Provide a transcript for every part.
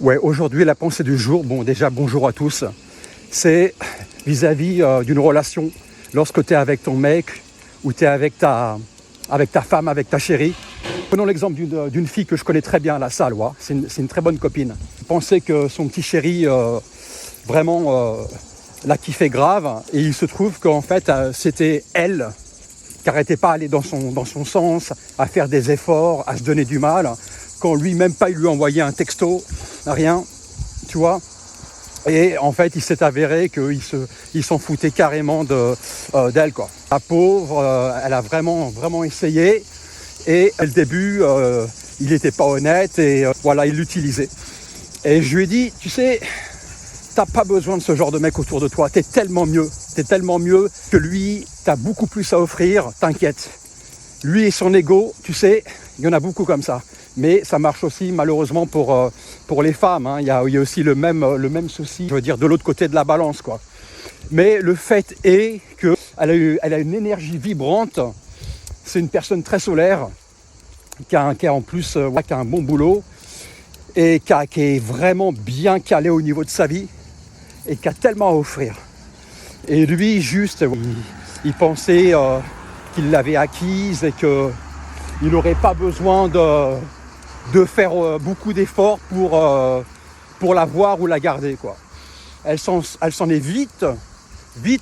Ouais, aujourd'hui, la pensée du jour, bon, déjà, bonjour à tous, c'est vis-à-vis d'une relation, lorsque tu es avec ton mec ou tu es avec ta femme, avec ta chérie. Prenons l'exemple d'une fille que je connais très bien à la salle, ouais. C'est une très bonne copine. Je pensais que son petit chéri, vraiment, la kiffait grave, et il se trouve qu'en fait, c'était elle qui n'arrêtait pas à aller dans son sens, à faire des efforts, à se donner du mal, quand lui, même pas, il lui envoyait un texto, rien, tu vois. Et en fait, il s'est avéré qu'il s'en foutait carrément d'elle, quoi. La pauvre, elle a vraiment essayé, et dès le début, il n'était pas honnête, et voilà, il l'utilisait. Et je lui ai dit, tu sais, t'as pas besoin de ce genre de mec autour de toi, t'es tellement mieux que lui, t'as beaucoup plus à offrir, t'inquiète. Lui et son ego, tu sais, il y en a beaucoup comme ça. Mais ça marche aussi malheureusement pour les femmes, hein. Il y a aussi le même souci, je veux dire, de l'autre côté de la balance, quoi. Mais le fait est qu'elle a une énergie vibrante, c'est une personne très solaire, qui a en plus qui a un bon boulot, et qui est vraiment bien calé au niveau de sa vie, et qui a tellement à offrir. Et lui, juste, il pensait qu'il l'avait acquise et qu'il n'aurait pas besoin de faire beaucoup d'efforts pour la voir ou la garder, quoi. Elle s'en est vite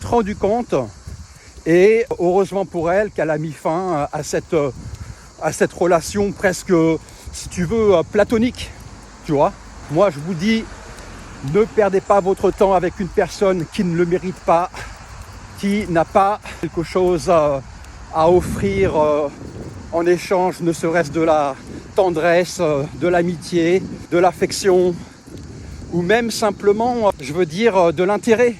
rendue compte, et heureusement pour elle qu'elle a mis fin à cette relation presque, si tu veux, platonique, tu vois. Moi, je vous dis, ne perdez pas votre temps avec une personne qui ne le mérite pas, qui n'a pas quelque chose à offrir en échange, ne serait-ce de la tendresse, de l'amitié, de l'affection, ou même simplement, je veux dire, de l'intérêt.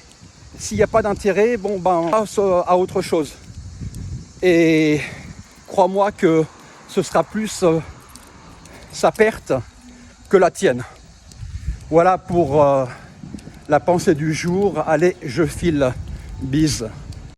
S'il n'y a pas d'intérêt, bon ben, on passe à autre chose. Et crois-moi que ce sera plus sa perte que la tienne. Voilà pour la pensée du jour. Allez, je file. Bise.